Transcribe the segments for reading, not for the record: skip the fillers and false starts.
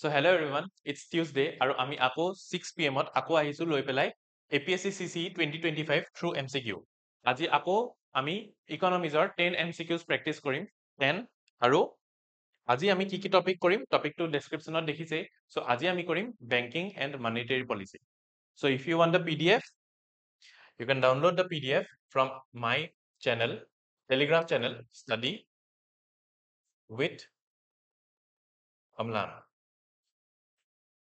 So hello everyone, it's Tuesday আৰু আমি আকৌ 6 PM ত আকৌ আহিছো লৈ পেলাই APSC CCE 2025 through MCQ. আজি আকৌ আমি ইকনমিজৰ 10 MCQs প্ৰেক্টিচ কৰিম 10 আৰু আজি আমি কি টপিক কৰিম টপিকটো ডেসক্ৰিপচনত দেখিছে সো আজি আমি কৰিম banking and monetary policy so if you want the PDF you can download the PDF from my channel Telegram channel study with Amlan.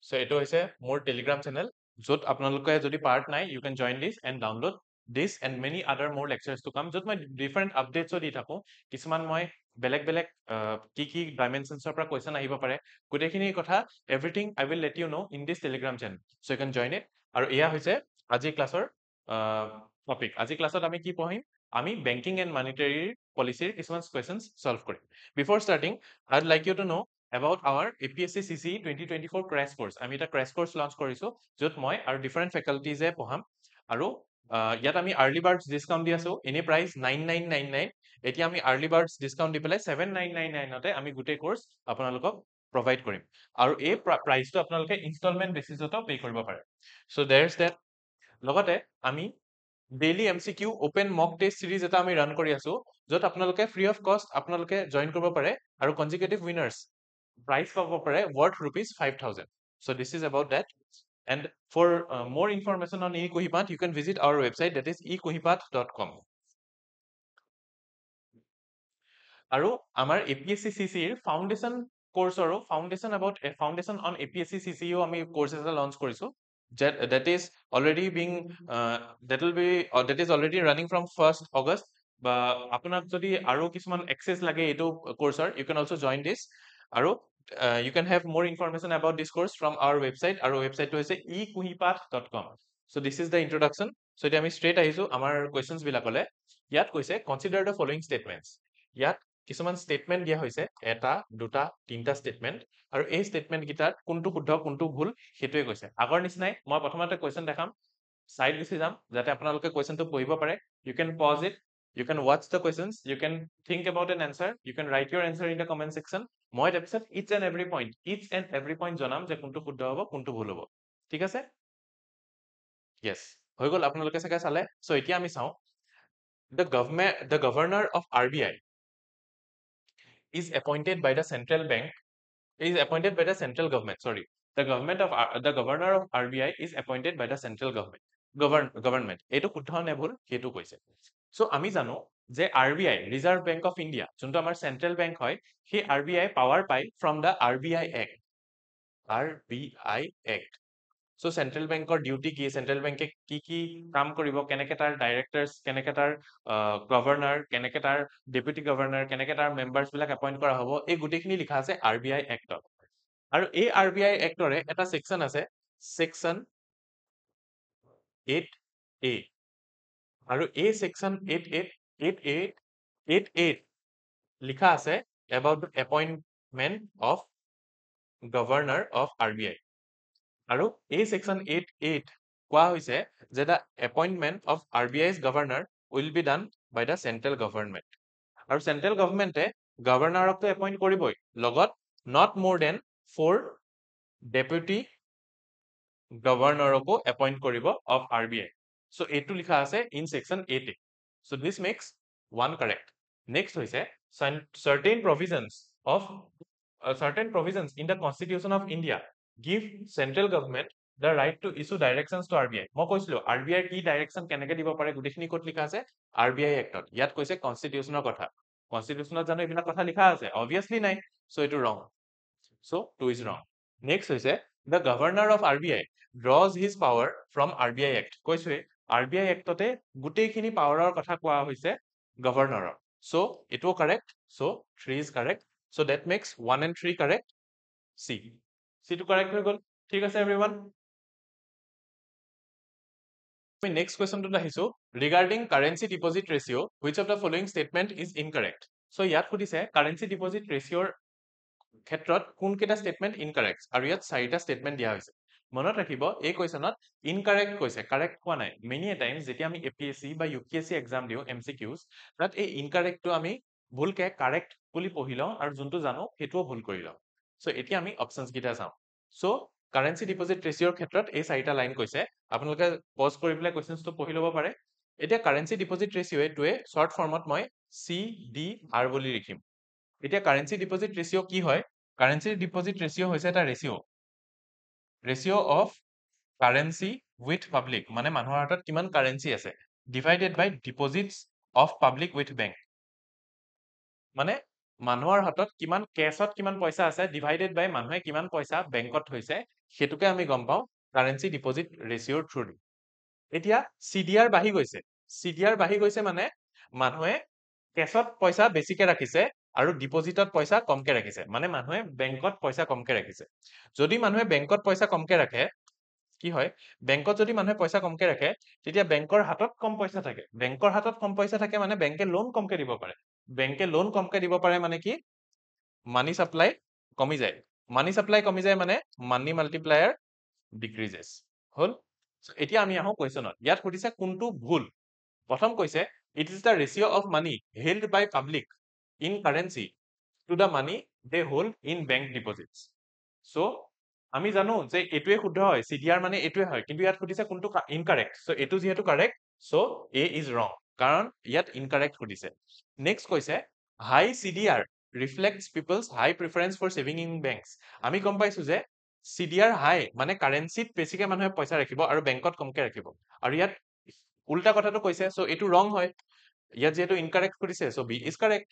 So eto hoise more Telegram channel jot apnaloke jodi part nai you can join this and download this and many other more lectures to come jot moi different updates di thaku kisuman moi belek ki dimensions pra question ahiba pare gotekhini kotha everything I will let you know in this Telegram channel so you can join it aru eya hoise aji class or topic aji class ot ami ki pohim আমি banking and monetary policy কিছুমান questions solve কৰিম before starting I'd like you to know about our APSC CCE 2024 crash course আমি এটা crash course launch কৰিছো যত মই আৰু different faculties এ পঢ়াম আৰু ইয়াত আমি early birds discount দি আছো এনে price 9999 এতিয়া আমি early birds discount দি পেলাই 7999 তে আমি গুটে course আপোনালোকক provide কৰিম আৰু এই price টো আপোনালোকে installment basis ত pay কৰিব পাৰে so there's that লগতে আমি daily MCQ open mock test series এটা আমি run কৰি আছো যত আপোনালোকে free of cost আপোনালোকে join কৰিব পাৰে আৰু consecutive winners price পাব পাৰে worth rupees 5000 so this is about that and for more information on eKohipath you can visit our website that is ekohipath.com আৰু আমাৰ APSC CCE foundation course আৰু foundation on APSC CCE আমি course এটা launch কৰিছো that is already being that is already running from 1st August বা আপোনাক যদি আৰু কিছুমান access লাগে এটো courseৰ you can also join this আৰু you can have more information about this course from our website our website to hoise ekohipath.com so this is the introduction so এতিয়া আমি straight আহিছো আমাৰ questions বিলাকলে ইয়াত কৈছে consider the following statements ইয়াত কিছুমান statement দিয়া হৈছে এটা দুটা তিনটা statement আৰু এই statement গিটাৰ কোনটো শুদ্ধ কোনটো ভুল হেতুৱে কৈছে আগৰ নিচিনাই মই প্ৰথমতে question দেখাম side গুছি যাম যাতে আপোনালোকে question টো পঢ়িব পাৰে you can pause it you can watch the questions you can think about an answer you can write your answer in the comment section মই তাৰপিছত each and every point জনাম যে কোনটো শুদ্ধ হ'ব কোনটো ভুল হ'ব ঠিক আছে yes হৈ গল আপোনালোকে চাগে চালে সো এতিয়া আমি চাও the governor of RBI is appointed by the central bank is appointed by the central government sorry the governor of RBI is appointed by the central government এটো শুদ্ধ নে ভুল হেতু কৈছে সো আমি জানো যে RBI Reserve Bank of India যোনটো আমাৰ central bank হয় সেই RBI power পাই from the RBI Act so central bank or duty ki central bank ki কাম কৰিব কেনেকে তাৰ directors কেনেকে তাৰ governor কেনেকে তাৰ deputy governor কেনেকে তাৰ members বিলাক appoint কৰা হ'ব এই গুটেখিনি লিখা আছে RBI Act ত আৰু এই RBI Act ৰে এটা section আছে section 8A আৰু এই section 8A লিখা আছে about the appointment of governor of RBI আৰু এই section 8 কোৱা হৈছে যে the appointment of RBI's governor will be done by the central government আৰু central government এ governor ক appoint কৰিবই লগত not more than 4 deputy governor co appoint কৰিব of RBI so এইটো লিখা আছে in section 8 so this makes one correct next হৈছে certain provisions in the constitution of India give central government the right to issue directions to RBI মই কৈছিলো RBI কি direction কেনেকে দিব পাৰে গুটেখিনি ক'ত লিখা আছে RBI Act ত ইয়াত কৈছে constitutional কথা constitutional জানো এইবিলাক কথা লিখা আছে obviously নাই so এটো wrong so 2 is wrong next হৈছে the governor of RBI draws his power from RBI Act কৈছে RBI Act তে গুটেখিনি পাৱাৰৰ কথা কোৱা হৈছে governor so এটো correct so 3 is correct so that makes 1 and 3 correct C to correct হৈ গল ঠিক আছে everyone next question to আহিছো regarding currency deposit ratio which of the following statement is incorrect so ইয়াত সুধিছে currency deposit ratio ক্ষেত্ৰত কোন কেটা statement incorrect আৰু ইয়াত চাৰিটা statement দিয়া হৈছে মনত ৰাখিব এই কোৱেশ্যনত incorrect কৈছে correct কোৱা নাই many a times যেতিয়া আমি APSC বা UPSC exam দিও MCQs তাত এই incorrect টো আমি ভুলকে correct বুলি পঢ়ি লওঁ আৰু যোনটো জানো হেতুও ভুল কৰি লওঁ so এতিয়া আমি options গিটা চাওঁ সো কাৰেন্সি ডিপজিট ৰেচিঅ'ৰ ক্ষেত্ৰত এই 4টা লাইন কৈছে আপোনালোকে পজ কৰি পেলাই কোৱেশ্চনটো পঢ়ি ল'ব পাৰে এতিয়া কাৰেন্সি ডিপজিট ৰেচিঅ'টোৱে শৰ্ট ফৰ্মত মই CDR বুলি লিখিম এতিয়া কাৰেন্সি ডিপজিট ৰেচিঅ' কি হয় কাৰেন্সি ডিপজিট ৰেচিঅ' হৈছে এটা ratio' of currency with public মানে মানুহৰ হাতত কিমান কাৰেন্সি আছে divided by deposits of public with bank মানে মানুহৰ হাতত কিমান কেছত কিমান পইচা আছে ডিভাইডেড বাই মানুহে কিমান পইচা বেংকত থৈছে সেতুকে আমি গম পাওঁ কাৰেন্সি ডিপজিট ৰেচিঅ'ৰ থ্ৰু এতিয়া CDR বাঢ়ি গৈছে মানে মানুহে কেছত পইচা বেছিকে ৰাখিছে আৰু ডিপজিটত পইচা কমকে ৰাখিছে মানে মানুহে বেংকত পইচা কমকে ৰাখিছে যদি মানুহে বেংকত পইচা কমকে ৰাখে কি হয় বেংকত যদি মানুহে পইচা কমকে ৰাখে তেতিয়া বেংকৰ হাতত কম পইচা থাকে মানে বেংকে লোন কমকে দিব পাৰে বেংকে লোন কমকে দিব পাৰে মানে কি মানি সাপ্লাই কমি যায় মানে মানি মাল্টিপ্লায়াৰ ডিক্ৰিজেছ হল এতিয়া আমি আহো কোৱেশ্চনত ইয়াত সুধিছে কোনটো ভুল প্ৰথম কৈছে it is the ratio' of money held by public in currency to the money they hold in bank deposits so আমি জানো যে এটোৱে শুদ্ধ হয় CDR মানে এটোৱে হয় কিন্তু ইয়াত সুধিছে কোনটো ইনকাৰেক্ট সো এটো যেহেতু কাৰেক্ট সো A ইজ ৰং কাৰণ ইয়াত ইনকাৰেক্ট সুধিছে নেক্সট কৈছে হাই CDR reflects people's high preference for saving in banks আমি গম পাইছো যে CDR হাই মানে কাৰেন্সিত বেছিকে মানুহে পইচা ৰাখিব আৰু বেংকত কমকে ৰাখিব আৰু ইয়াত উল্টা কথাটো কৈছে সো এটো ৰং হয় ইয়াত যেহেতু ইনকাৰেক্ট সুধিছে so B is correct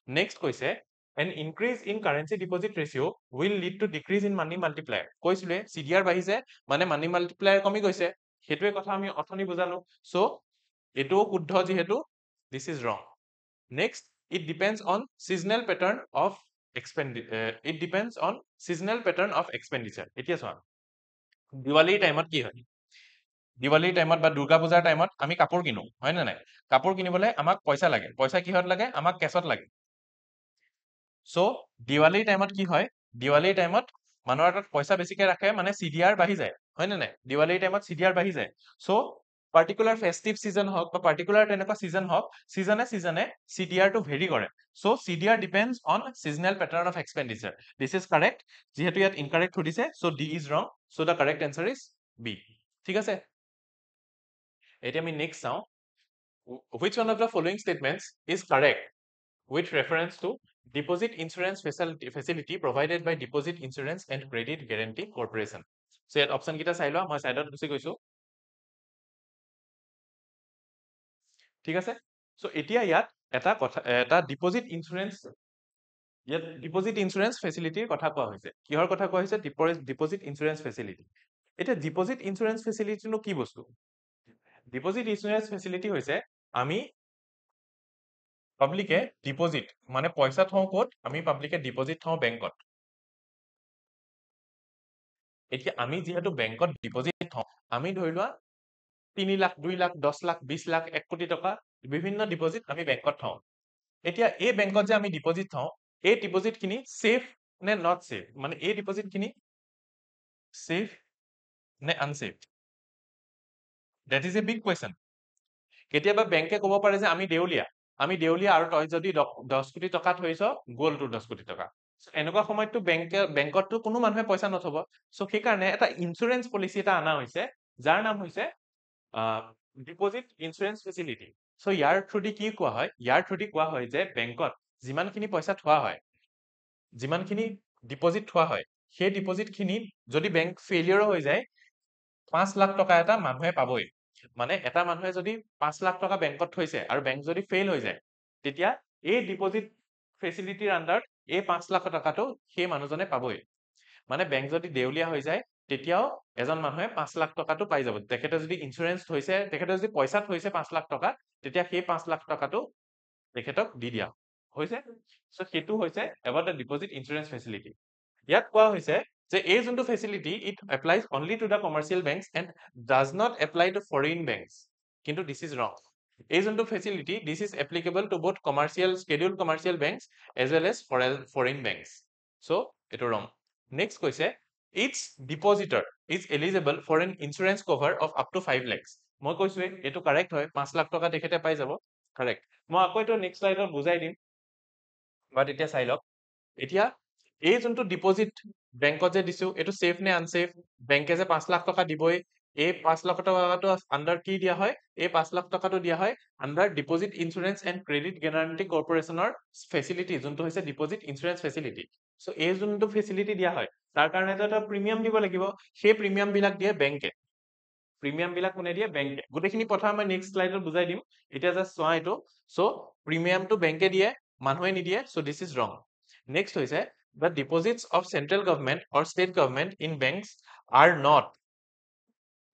next কৈছে an increase in currency deposit ratio will lead to decrease in money multiplier কৈছিলে CDR বাঢ়িছে মানে money multiplier কমি গৈছে হেতুৱে কথা আমি অথনি বুজালো সো এটো শুদ্ধ যেহেতু this is wrong next it depends on seasonal pattern of expenditure এতিয়া চোৱা দিৱালীৰ টাইমত কি হয় দিৱালীৰ টাইমত বা দুৰ্গা পূজাৰ টাইমত আমি কাপোৰ কিনো হয় নে নাই কাপোৰ কিনিবলৈ আমাক পইচা লাগে পইচা কিহত লাগে আমাক কেছত লাগে সো দিৱালীৰ টাইমত কি হয় দিৱালীৰ টাইমত মানুহৰ হাতত পইচা বেছিকে ৰাখে মানে CDR বাঢ়ি যায় হয় নে নাই দিৱালীৰ টাইমত CDR বাঢ়ি যায় সো পাৰ্টিকুলাৰ ফেষ্টিভ সিজন হওক বা পাৰ্টিকুলাৰ তেনেকুৱা সিজন হওক সিজনে CDR টো ভেৰি কৰে so CDR depends on seasonal pattern of expenditure this is correct যেহেতু ইয়াত ইনকাৰেক্ট সুধিছে so D is wrong so the correct answer is B ঠিক আছে এতিয়া আমি নেক্সট চাওঁ which one of the following statements is correct with reference to deposit insurance facility provided by Deposit Insurance and Credit Guarantee Corporation so ইয়াত option কিটা চাই লোৱা মই সাইডত গুছি গৈছো ঠিক আছে সো এতিয়া ইয়াত এটা ডিপোজিট ইন্সুৰেন্স ফেসিলিটিৰ কথা কোৱা হৈছে কিহৰ কথা কোৱা হৈছে ডিপোজিট ইন্সুৰেন্স ফেসিলিটি এটা ডিপোজিট ইন্সুৰেন্স ফেসিলিটি নো কি বস্তু ডিপোজিট ইন্সুৰেন্স ফেসিলিটি হৈছে আমি পাব্লিকে ডিপোজিট মানে পইচা থওঁ ক'ত আমি পাব্লিকে ডিপোজিট থওঁ বেংকত এতিয়া আমি যেহেতু বেংকত ডিপোজিট থওঁ আমি ধৰি লোৱা 3 লাখ 2 লাখ 10 লাখ 20 লাখ 1 কোটি টকা বিভিন্ন ডিপোজিট আমি বেংকত থওঁ এতিয়া এই বেংকত যে আমি ডিপোজিট থওঁ এই ডিপোজিট খিনি সেফ নে নট সেফ মানে এই ডিপোজিট খিনি সেফ নে unsafe that is a big question কেতিয়াবা বেংকে ক'ব পাৰে যে আমি দেউলিয়া আৰু তই যদি 10 কোটি টকা থৈছ গ'ল তোৰ 10 কোটি টকা এনেকুৱা সময়তটো বেংকতটো কোনো মানুহে পইচা নথব সো সেইকাৰণে এটা ইন্সুৰেন্স পলিচি এটা আনা হৈছে যাৰ নাম হৈছে ডিপোজিট ইন্সুৰেন্স ফেসিলিটি সো ইয়াৰ থ্ৰুদি কি কোৱা হয় ইয়াৰ থ্ৰুদি কোৱা হয় যে বেংকত যিমানখিনি পইচা থোৱা হয় যিমানখিনি ডিপোজিট থোৱা হয় সেই ডিপোজিট খিনি যদি বেংক ফেইলিয়ৰ হৈ যায় 5 লাখ টকা এটা মানুহে পাবই মানে এটা মানুহে যদি 5 লাখ টকা বেংকত থৈছে আৰু বেংক যদি ফেইল হৈ যায় তেতিয়া এই ডিপোজিট ফেসিলিটিৰ আন্ডাৰত এই 5 লাখ টকাটো সেই মানুহজনে পাবই মানে বেংক যদি দেউলিয়া হৈ যায় তেতিয়াও এজন মানুহে 5 লাখ টকাটো পাই যাব তেখেতে যদি ইন্সুৰেন্স থৈছে তেখেতে যদি পইচা থৈছে 5 লাখ টকা তেতিয়া সেই 5 লাখ টকাটো তেখেতক দি দিয়া হৈছে সো হেতু হৈছে about the deposit insurance facility ইয়াত কোৱা হৈছে যে এই যোনটো facility it applies only to the commercial banks and does not apply to foreign banks কিন্তু দিস ইজ ৰং এই যোনটো facility this is applicable to both commercial scheduled commercial banks as well as foreign banks so এটো wrong next কৈছে each depositor is eligible for an insurance cover of up to 5 lakhs মই কৈছো এটো correct হয় 5 লাখ টকা তেখেতে পাই যাব কারেক্ট মই আকৌ এটো নেক্সট স্লাইডত বুজাই দিম বাট এতিয়া চাই লওক এতিয়া এই যোনটো ডিপোজিট বেংকত যে দিছো এইটো সেফ নে আনসেফ, বেংকে যে 5 লাখ টকা দিবই, এই 5 লাখ টকাটো আন্ডাৰ কি দিয়া হয়, এই 5 লাখ টকাটো দিয়া হয় under deposit insurance and credit guarantee কৰ্পোৰেচনৰ ফেচিলিটি, যোনটো হৈছে ডিপোজিট ইন্সুৰেন্স ফেচিলিটি। সো এই যোনটো ফেচিলিটি দিয়া হয় তাৰ কাৰণে এটা প্ৰিমিয়াম দিব লাগিব, সেই প্ৰিমিয়াম বিলাক দিয়ে বেংকে। প্ৰিমিয়াম বিলাক কোনে দিয়ে, বেংকে। গোটেইখিনি কথা মই নেক্সট স্লাইডত বুজাই দিম, এতিয়া জাস্ট চোৱা এইটো। সো প্ৰিমিয়ামটো বেংকে দিয়ে, মানুহে নিদিয়ে, সো দিস ইজ ৰং। নেক্সট হৈছে the deposits of central government or state government in banks are not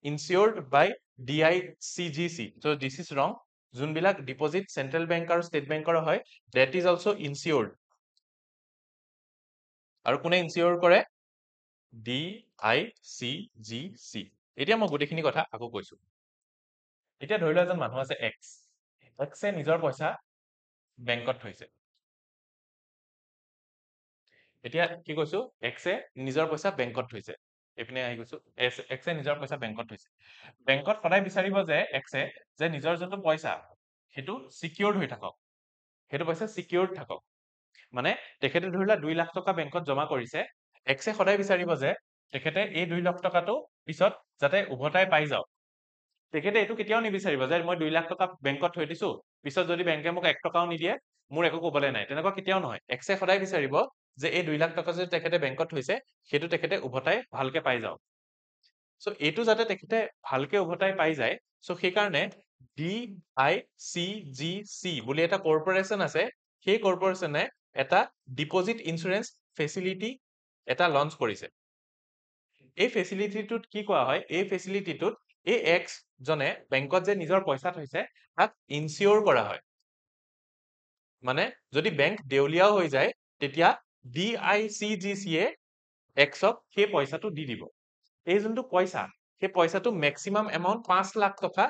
insured by DICGC. So this is wrong. যোনবিলাক ডিপোজিট চেন্ট্ৰেল বেংক আৰু ষ্টেট বেংকৰ হয়, that is also insured. আৰু কোনে ইনচিয়ৰ কৰে, DICGC। এতিয়া মই গোটেইখিনি কথা আকৌ কৈছো। এতিয়া ধৰি লোৱা এজন মানুহ আছে এক্স, এক্সে নিজৰ পইচা বেংকত থৈছে। এতিয়া কি কৈছো, এক্সে নিজৰ পইচা বেংকত থৈছে, এইপিনে আহি গৈছো, এক্সে নিজৰ পইচা বেংকত থৈছে। বেংকত সদায় বিচাৰিব যে এক্সে যে নিজৰ যোনটো পইচা সেইটো সিকিউৰড হৈ থাকক, সেইটো পইচা সিকিউৰড থাকক। মানে তেখেতে ধৰি লোৱা 2 লাখ টকা বেংকত জমা কৰিছে, এক্সে সদায় বিচাৰিব যে তেখেতে এই 2 লাখ টকাটো পিছত যাতে উভতাই পাই যাওক। তেখেতে এইটো কেতিয়াও নিবিচাৰিব যে মই 2 লাখ টকা বেংকত থৈ দিছো, পিছত যদি বেংকে মোক 1 টকাও নিদিয়ে মোৰ একো ক'বলৈ নাই, তেনেকুৱা কেতিয়াও নহয়। এক্সে সদায় বিচাৰিব যে এই 2 লাখ টকা যদি তেখেতে বেংকত থৈছে সেইটো তেখেতে উভতাই ভালকে পাই যাওক। সো এইটো যাতে তেখেতে ভালকে উভতাই পাই যায়, সো সেইকাৰণে DICGC বুলি এটা কৰ্পোৰেচন আছে, সেই কৰ্পোৰেচনে এটা ডিপোজিট ইন্সুৰেন্স ফেচিলিটি এটা লঞ্চ কৰিছে। এই ফেচিলিটিটোত কি কোৱা হয়, এই ফেচিলিটিটোত এই এক্স জনে বেংকত যে নিজৰ পইচা থৈছে তাক ইনচিয়ৰ কৰা হয়। মানে যদি বেংক দেউলিয়াও হৈ যায় তেতিয়া DICGC এ এক্সক সেই পইচাটো দি দিব। এই যোনটো পইচা, সেই পইচাটো মেক্সিমাম এমাউন্ট 5 লাখ টকা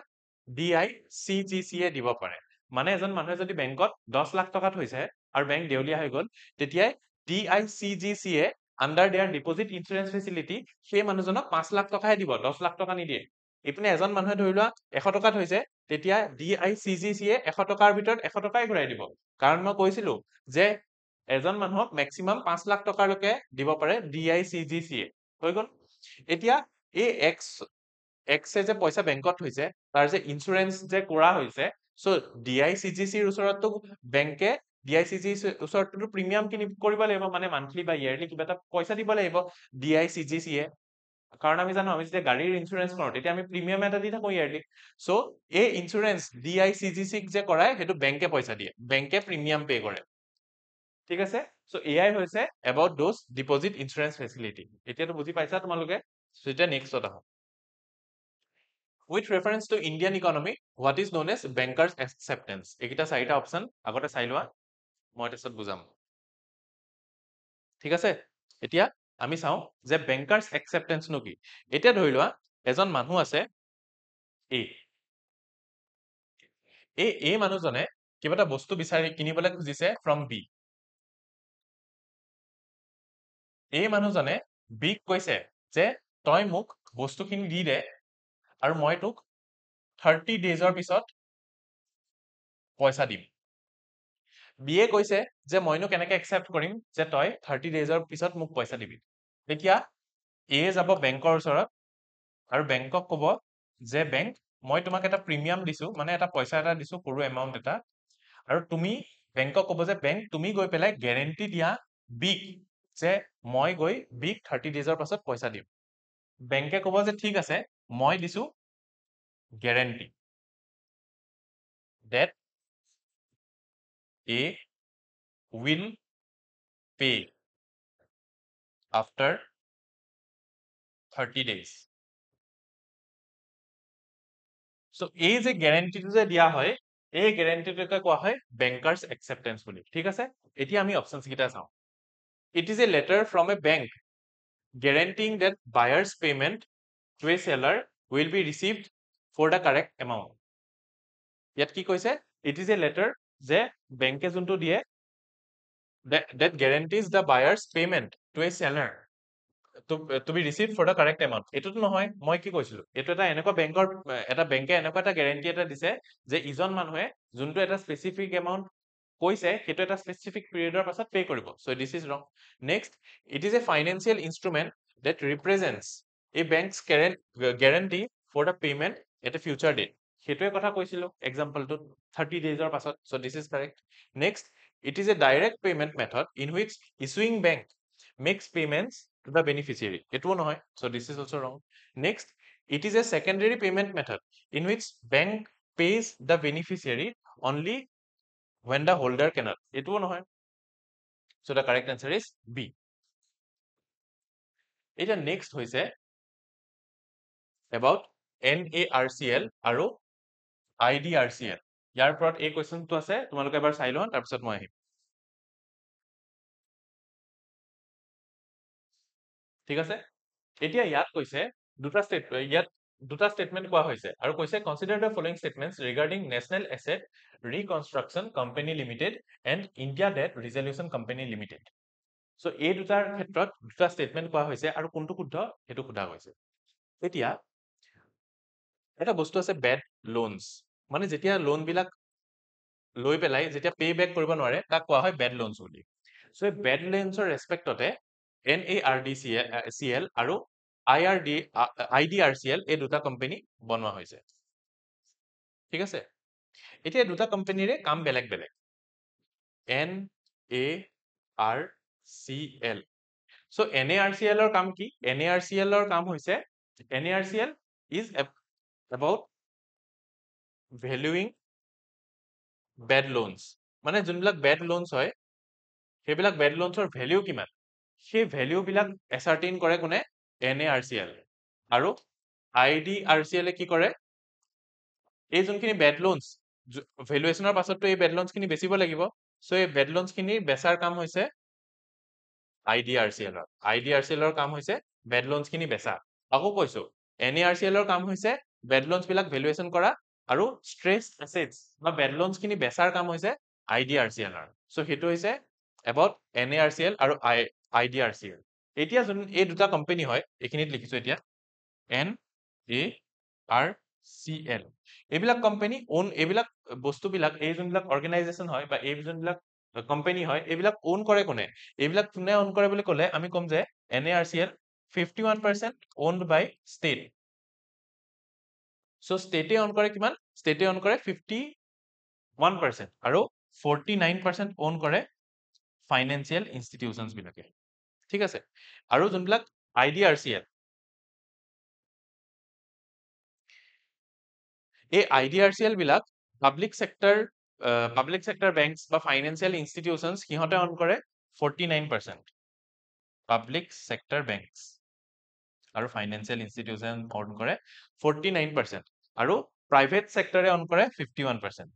DICGC এ দিব পাৰে। মানে এজন মানুহে যদি বেংকত 10 লাখ টকা থৈছে আৰু বেংক দেউলিয়া হৈ গ'ল, তেতিয়াই DICGC এ under their deposit insurance facility সেই মানুহজনক 5 লাখ টকাহে দিব, 10 লাখ টকা নিদিয়ে। ইপিনে এজন মানুহে ধৰি লোৱা 100 টকা থৈছে, তেতিয়া DICGC এ 100 টকাৰ ভিতৰত 100 টকাই ঘূৰাই দিব। কাৰণ মই কৈছিলো যে এজন মানুহক মেক্সিমাম 5 লাখ টকালৈকে দিব পাৰে DICGC এ। হৈ গ'ল। এতিয়া এই এক্সে যে পইচা বেংকত থৈছে তাৰ যে ইন্সুৰেন্স যে কৰা হৈছে, সো DICGC ৰ ওচৰততো বেংকে DICGC ওচৰততো প্ৰিমিয়াম কৰিব লাগিব, মানে মান্থলি বা ইয়াৰলি কিবা এটা পইচা দিব লাগিব DICGC এ। কাৰণ আমি জানো আমি যেতিয়া গাড়ীৰ ইন্সুৰেন্স কৰো তেতিয়া আমি প্ৰিমিয়াম এটা দি থাকো ইয়াৰলি। সো এই ইন্সুৰেন্স DICGC যে কৰায় সেইটো বেংকে পইচা দিয়ে, বেংকে প্ৰিমিয়াম পে কৰে। ঠিক আছে, সো এয়াই হৈছে about those deposit insurance facility. এতিয়াতো বুজি পাইছা তোমালোকে। সো এতিয়া নেক্সট আহো। With reference to Indian economy, what is known as bankers acceptance? এইকেইটা 4টা অপশন আগতে চাই লোৱা, মই তাৰপিছত বুজাম। ঠিক আছে, এতিয়া আমি চাওঁ যে বেংকাৰ্স একচেপ্টেন্স নো কি। এতিয়া ধৰি লোৱা এজন মানুহ আছে এ, এই মানুহজনে কিবা এটা বস্তু বিচাৰি কিনিবলৈ খুজিছে ফ্ৰম বি। এই মানুহজনে বিক কৈছে যে তই মোক বস্তুখিনি দি দে আৰু মই তোক 30 ডেজৰ পিছত পইচা দিম। বিয়ে কৈছে যে মইনো কেনেকে একচেপ্ট কৰিম যে তই 30 ডেজৰ পিছত মোক পইচা দিবি। তেতিয়া এ যাব বেংকৰ ওচৰত আৰু বেংকক ক'ব যে বেংক মই তোমাক এটা প্ৰিমিয়াম দিছো, মানে এটা পইচা এটা দিছো সৰু এমাউন্ট এটা, আৰু তুমি বেংকক ক'ব যে বেংক তুমি গৈ পেলাই গ্যাৰেন্টি দিয়া বিক যে মই গৈ বিক 30 ডেজৰ পাছত পইচা দিম। বেংকে ক'ব যে ঠিক আছে মই দিছো গ্যাৰেন্টি that A will pay after 30 days. So এই যে গ্যাৰেন্টিটো যে দিয়া হয়, এই গ্যাৰেন্টিটোকে কোৱা হয় বেংকাৰ্স একচেপ্টেন্স বুলি। ঠিক আছে, এতিয়া আমি অপশনস কেইটা চাওঁ। It is a letter from a bank guaranteeing that buyer's payment to a seller will be received for the correct amount. ইয়াত কি কৈছে, it is a letter যে বেংকে যোনটো দিয়ে that guarantees the buyer's payment to a seller to be received for the correct amount. এটোতো নহয়, মই কি কৈছিলো, এটো এটা এনেকুৱা বেংকৰ এটা বেংকে এনেকুৱা এটা গ্যাৰেন্টি এটা দিছে যে ইজন মানুহে যোনটো এটা স্পেসিফিক এমাউন্ট কৈছে সেইটো এটা স্পেচিফিক পিৰিয়ডৰ পাছত পে কৰিব so this is wrong next it is a financial instrument that represents a bank's guarantee for the payment at a future date সেইটোৱে কথা কৈছিলো এক্সাম্পলটো 30 days পাছত so this is correct next it is a direct payment method in which issuing bank makes payments to the beneficiary এটোও নহয় so this is also wrong next it is a secondary payment method in which bank pays the beneficiary only when the holder cannot এটোও নহয় so the correct answer is B এটা next হৈছে about NARCL আৰু IDRCL ইয়াৰ ওপৰত এই কোৱেশ্চনটো আছে তোমালোকে এবাৰ চাই লোৱা তাৰ পিছত মই আহিম ঠিক আছে এতিয়া ইয়াত কৈছে দুটা স্টেটমেন্ট কোৱা হৈছে আৰু কৈছে consider the following statements regarding national asset reconstruction company limited and India debt resolution company limited so এই দুটাৰ ক্ষেত্ৰত দুটা স্টেটমেন্ট কোৱা হৈছে আৰু কোনটো শুদ্ধ হেতু সোধা হৈছে এতিয়া এটা বস্তু আছে বেড লোনস মানে যেতিয়া লোন বিলাক লৈ পেলাই যেতিয়া পে বেক কৰিব নোৱাৰে তাক কোৱা হয় বেড লোনস বুলি সো এই বেড লোনসৰ ৰেসপেক্টতে NARCL আৰু IDRCL এই দুটা কোম্পানী বনোৱা হৈছে ঠিক আছে এতিয়া দুটা কোম্পানীৰে কাম বেলেগ বেলেগ NARCL so NARCL ৰ কাম কি NARCL ৰ কাম হৈছে NARCL is about valuing bad loans মানে যোনবিলাক bad loans হয় সেইবিলাক bad loans ৰ value কিমান সেই value বিলাক ascertain কৰে কোনে NARCL আৰু IDRCL কি কৰে এই যোনখিনি bad loans valuationৰ পাছতটো এই bad loans খিনি বেচিব লাগিব so এই bad loans খিনি বেচাৰ কাম হৈছে IDRCL ৰ কাম হৈছে bad loans খিনি বেচা আকৌ কৈছো NARCL ৰ কাম হৈছে bad loans বিলাক valuation কৰা আৰু stress assets বা bad loans খিনি বেচাৰ কাম হৈছে IDRCL so হেতু হৈছে about NARCL আৰু IDRCL এতিয়া যোন এই দুটা কোম্পানী হয় এখিনিত লিখিছো এতিয়া NARCL এইবিলাক কোম্পানী ওন এইবিলাক বস্তুবিলাক এই যোনবিলাক অৰ্গেনাইজেচন হয় বা এই যোনবিলাক কোম্পানী হয় এইবিলাক ওন কৰে কোনে এইবিলাক কোনে ওন কৰে বুলি ক'লে আমি কম যে NARCL 51% owned by state so state own কৰে কিমান state own কৰে 51% আৰু 49% own কৰে financial institutions বিলাকে ঠিক আছে আৰু যোনবিলাক IDRCL এই IDRCL বিলাক পাব্লিক সেক্টৰ বেংকস বা ফাইনেন্সিয়েল ইনষ্টিটিউশনস সিহঁতে অন কৰে 49% পাব্লিক সেক্টৰ বেংকস আৰু ফাইনেন্সিয়েল ইনষ্টিটিউশন অন কৰে 49% আৰু প্ৰাইভেট সেক্টৰে অন কৰে 51%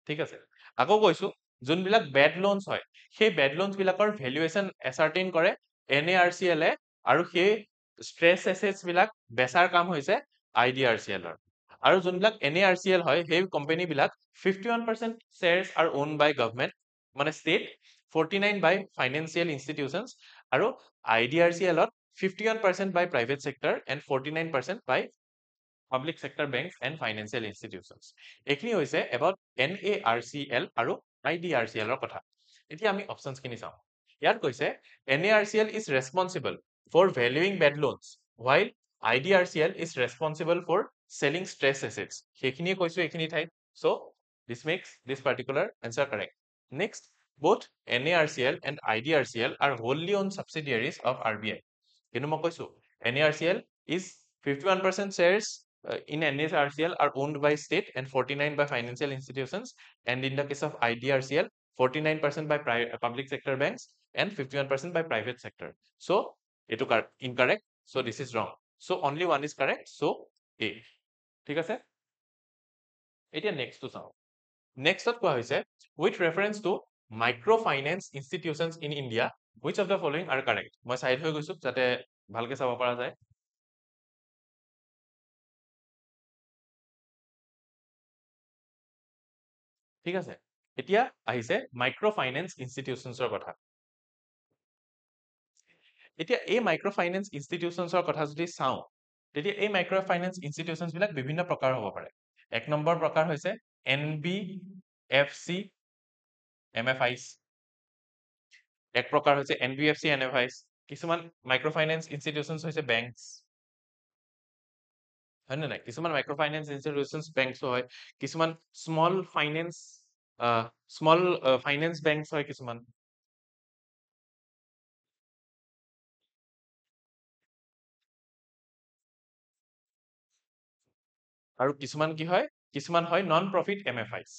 ঠিক আছে আকৌ কৈছো যোনবিলাক বেড লোনস হয় সেই বেড লোনস বিলাকৰ ভ্যালুয়েশন এসাৰ্টেইন কৰে NARCL এ আৰু সেই স্ট্ৰেছ এসেটস বিলাক বেচাৰ কাম হৈছে IDRCL ৰ আৰু যোনবিলাক NARCL হয় সেই কোম্পানী বিলাক 51% shares are owned by government মানে state 49 by financial institutions আৰু IDRCL to 51% by private sector and 49% by public sector banks and financial institutions এখিনি হৈছে about NARCL আৰু IDRCL ৰ কথা এতিয়া আমি অপশনস খিনি চাওঁ ইয়াত কৈছে NARCL is responsible for valuing bad loans while IDRCL is responsible for selling stress assets সেইখিনিয়ে কৈছো এইখিনি ঠাইত so this makes this particular answer correct next both NARCL and IDRCL are wholly owned subsidiaries of RBI কিন্তু মই কৈছো NARCL is 51% shares in NARCL are owned by state and 49 by financial institutions and in the case of IDRCL 49% by public sector banks and 51% by private sector so etu incorrect so this is wrong so only one is correct so A ঠিক আছে এতিয়া next to চাও next ত কোৱা হৈছে with reference to microfinance institutions in India which of the following are correct মই side হৈ গৈছো যাতে ভালকে চাব পৰা যায় ঠিক আছে এতিয়া আহিছে মাইক্ৰোফাইনেন্স ইনষ্টিটিউশনছৰ কথা এতিয়া এই মাইক্ৰোফাইনেন্স ইনষ্টিটিউশনছৰ কথা যদি চাওঁ তেতিয়া এই মাইক্ৰোফাইনেন্স ইনষ্টিটিউশনছ বিলাক বিভিন্ন প্ৰকাৰৰ হ'ব পাৰে এক নম্বৰ প্ৰকাৰ হৈছে NBFC MFIs, এক প্ৰকাৰ হৈছে NBFC MFIs, কিছুমান মাইক্ৰ'ফাইনেন্স ইনষ্টিটিউচনছ হৈছে বেংকছ, হয় নে নাই? কিছুমান মাইক্ৰ'ফাইনেন্স ইনষ্টিটিউচনছ বেংকছো হয়, কিছুমান স্মল ফাইনেন্স বেংকছ হয় কিছুমান। আৰু কিছুমান কি হয়? কিছুমান হয় non profit MFIs।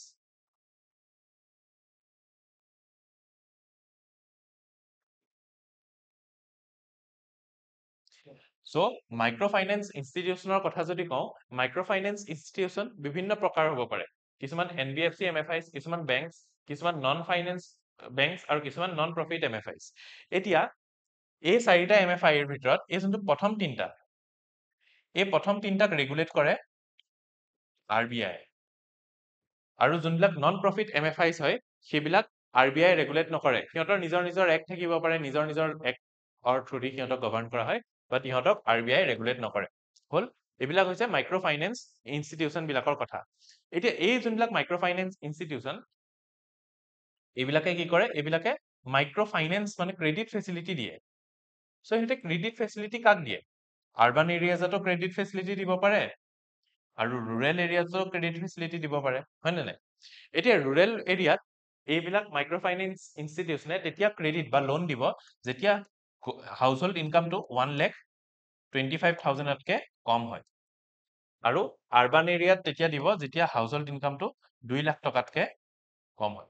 So, microfinance ইনষ্টিটিউচনৰ কথা যদি কওঁ, মাইক্ৰ'ফাইনেন্স ইনষ্টিটিউচন বিভিন্ন প্ৰকাৰ হ'ব পাৰে। কিছুমান NBFC MFIs, কিছুমান বেংকছ, কিছুমান নন ফাইনেন্স বেংকছ আৰু কিছুমান নন প্ৰফিট MFIs। এতিয়া এই চাৰিটা MFI ৰ ভিতৰত এই যোনটো প্ৰথম তিনিটা, এই প্ৰথম তিনিটাক ৰেগুলেট কৰে RBI। আৰু যোনবিলাক নন প্ৰফিট MFIs হয়, সেইবিলাক RBI ৰেগুলেট নকৰে। সিহঁতৰ নিজৰ নিজৰ এক্ট থাকিব পাৰে, নিজৰ নিজৰ এক্টৰ থ্ৰুদি সিহঁতক গভৰ্ণ কৰা হয়, বাট সিহঁতক RBI ৰেগুলেট নকৰে। হ'ল, এইবিলাক হৈছে মাইক্ৰ'ফাইনেন্স ইনষ্টিটিউচন বিলাকৰ কথা। এতিয়া এই যোনবিলাক মাইক্ৰ'ফাইনেন্স ইনষ্টিটিউচন, এইবিলাকে কি কৰে? এইবিলাকে মাইক্ৰ'ফাইনেন্স মানে ক্ৰেডিট ফেচিলিটি দিয়ে। চ' সিহঁতে ক্ৰেডিট ফেচিলিটি কাক দিয়ে? আৰ্বান এৰিয়াজতো ক্ৰেডিট ফেচিলিটি দিব পাৰে আৰু ৰুৰেল এৰিয়াজতো ক্ৰেডিট ফেচিলিটি দিব পাৰে, হয় নে নাই? এতিয়া ৰুৰেল এৰিয়াত এইবিলাক মাইক্ৰ'ফাইনেন্স ইনষ্টিটিউচনে তেতিয়া ক্ৰেডিট বা লোন দিব যেতিয়া হাউচ হোল্ড ইনকামটো 1,25,000তকে কম হয়। আৰু আৰ্বান এৰিয়াত তেতিয়া দিব যেতিয়া হাউচ হোল্ড ইনকামটো 2 লাখ টকাতকে কম হয়।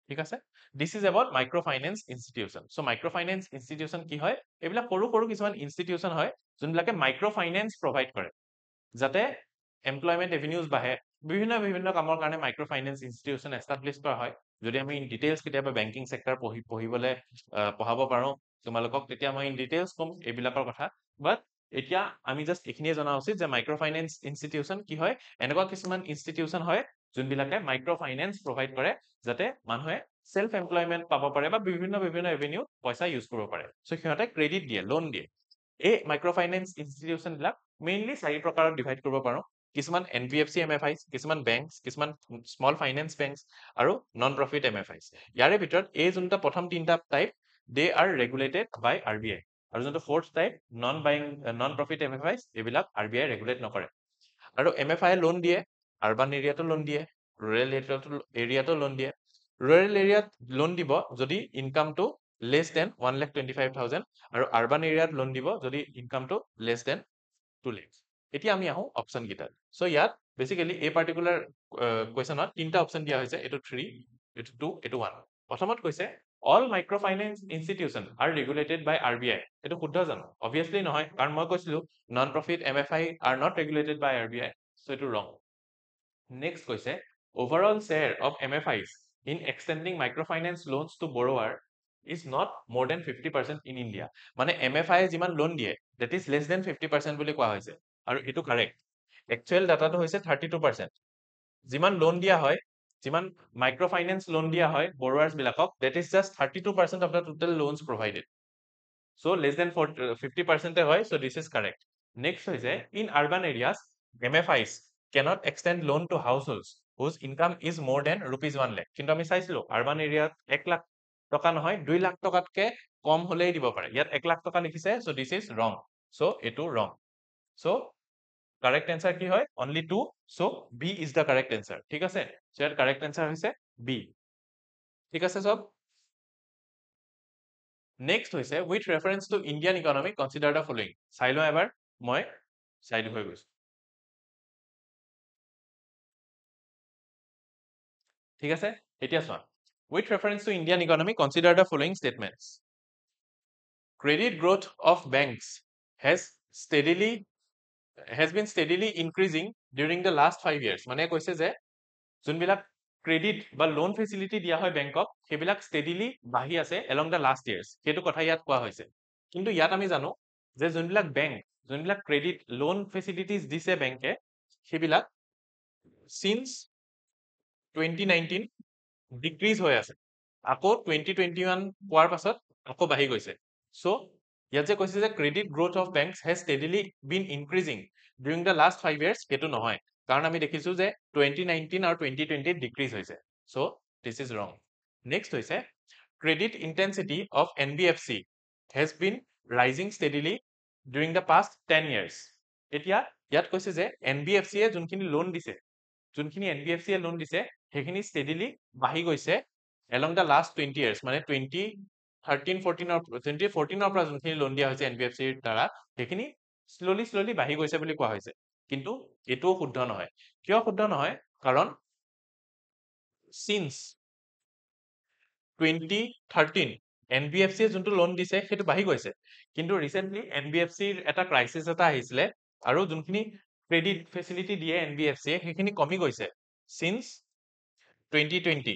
ঠিক আছে? This is about microfinance institution. So' microfinance institution কি হয়? এইবিলাক সৰু সৰু কিছুমান ইনষ্টিটিউচন হয় যোনবিলাকে মাইক্ৰ'ফাইনেন্স প্ৰভাইড কৰে, যাতে এমপ্লয়মেণ্ট এভিনিউজ বাঢ়ে। বিভিন্ন বিভিন্ন কামৰ কাৰণে মাইক্ৰ'ফাইনেন্স ইনষ্টিটিউচন এষ্টাব্লিছ কৰা হয়। যদি আমি ইন ডিটেইলছ কেতিয়াবা বেংকিং চেক্টৰ পঢ়াব পাৰোঁ তোমালোকক, তেতিয়া মই ইন ডিটেইলছ ক'ম এইবিলাকৰ কথা। বাট এতিয়া আমি জাষ্ট এইখিনিয়ে জনা উচিত যে মাইক্ৰ'ফাইনেন্স ইনষ্টিটিউচন কি হয়? এনেকুৱা কিছুমান ইনষ্টিটিউচন হয় যোনবিলাকে মাইক্ৰ'ফাইনেন্স প্ৰভাইড কৰে, যাতে মানুহে সেল্ফ এমপ্লয়মেণ্ট পাব পাৰে বা বিভিন্ন বিভিন্ন এভিনিউ পইচা ইউজ কৰিব পাৰে। চ' সিহঁতে ক্ৰেডিট দিয়ে, লোন দিয়ে। এই মাইক্ৰ'ফাইনেন্স ইনষ্টিটিউচন বিলাক মেইনলি 4 প্ৰকাৰত ডিভাইড কৰিব পাৰোঁ। কিছুমান NBFC MFIs, কিছুমান বেংকছ, কিছুমান স্মল ফাইনেন্স বেংকছ আৰু নন প্ৰফিট MFIs। ইয়াৰে ভিতৰত এই যোনটা প্ৰথম তিনিটা type, De R regulated by RBI। আৰু যোনটো fourth type non profit MFIs, এইবিলাক RBI ৰেগুলেট নকৰে। আৰু MFI লোন দিয়ে, আৰ্বান এৰিয়াতো লোন দিয়ে, ৰুৰেল এৰিয়াতো লোন দিয়ে। ৰুৰেল এৰিয়াত লোন দিব যদি ইনকামটো লেছ দেন 1,25,000 আৰু আৰ্বান এৰিয়াত লোন দিব যদি ইনকামটো লেছ দেন 2 lakhs। এতিয়া আমি আহোঁ অপশ্যন কেইটাত। চ' ইয়াত বেচিকেলি এই পাৰ্টিকুলাৰ কুৱেশ্যনত 3টা অপশ্যন দিয়া হৈছে, এইটো 3, এইটো 2, এইটো 1। প্ৰথমত কৈছে all microfinance institution are regulated by RBI। এইটো শুদ্ধ জানো? অবভিয়াছলি নহয়, কাৰণ মই কৈছিলো non profit MFI are not regulated by RBI। So' এইটো ৰং। নেক্সট কৈছে overall share of MFIs in extending microfinance loans to borrower is not more than 50% in India। মানে MFI যিমান লোন দিয়ে, that is less than 50% বুলি কোৱা হৈছে। আৰু এইটো কাৰেক্ট। একচুৱেল ডাটাটো হৈছে 32%। যিমান লোন দিয়া হয়, যিমান মাইক্ৰ'ফাইনেন্স লোন দিয়া হয় বৰোৱাৰ্ছ বিলাকক, that is just 32% of the total loans provided। So less than 50% হয়, so this is correct। Next হৈছে in urban areas, MFIs cannot extend loan to households whose income is more than rupees 1 lakh। কিন্তু আমি চাইছিলো urban এৰিয়াত 1 লাখ টকা নহয় 2 লাখ টকাতকে কম হলেই দিব পাৰে। ইয়াত 1 লাখ টকা লিখিছে, so this is wrong। so এইটো wrong। so correct answer কি হয়? only 2। so B is the correct answer। ঠিক আছে? so ইয়াত correct answer হৈছে B। ঠিক আছে সব? নেক্সট হৈছে with reference to Indian economy consider the following। চাই লওঁ এবাৰ, মই চাইড হৈ গৈছো। ঠিক আছে? এতিয়া চোৱা, with reference to Indian economy consider the following statements। credit growth of banks has been steadily increasing during the last 5 years। মানে কৈছে যে যোনবিলাক ক্ৰেডিট বা লোন ফেচিলিটি দিয়া হয় বেংকক, সেইবিলাক ষ্টেডিলি বাঢ়ি আছে এলং দ্য লাষ্ট ইয়াৰ্ছ। সেইটো কথা ইয়াত কোৱা হৈছে। কিন্তু ইয়াত আমি জানো যে যোনবিলাক ক্ৰেডিট লোন ফেচিলিটিজ দিছে বেংকে, সেইবিলাক সিন্স 2019 ডিক্ৰিজ হৈ আছে, আকৌ 2021 পোৱাৰ পাছত আকৌ বাঢ়ি গৈছে। চ' ইয়াত যে কৈছে যে credit growth of banks has steadily been increasing during the last 5 years, সেইটো নহয়। কাৰণ আমি দেখিছো যে 2019 আৰু 2020 ডিক্ৰিজ হৈছে সো দিস ইজ ৰং নেক্সট হৈছে credit intensity of NBFC has been rising steadily during the past 10 years এতিয়া ইয়াত কৈছে যে NBFC এ যোনখিনি লোন দিছে যোনখিনি NBFC এ লোন দিছে সেইখিনি steadily বাঢ়ি গৈছে along the last 20 years মানে 2014 ৰ পৰা যোনখিনি লোন দিয়া হৈছে NBFC ৰ দ্বাৰা সেইখিনি slowly বাঢ়ি গৈছে বুলি কোৱা হৈছে কিন্তু এটোও শুদ্ধ নহয় কিয় শুদ্ধ নহয় কাৰণ since 2013 NBFC এ যোনটো লোন দিছে সেইটো বাঢ়ি গৈছে কিন্তু ৰিসেন্টলি NBFC ৰ এটা ক্ৰাইসিস এটা আহিছিলে আৰু যোনখিনি ক্ৰেডিট ফেসিলিটি দিয়ে NBFC এ সেইখিনি কমি গৈছে since 2020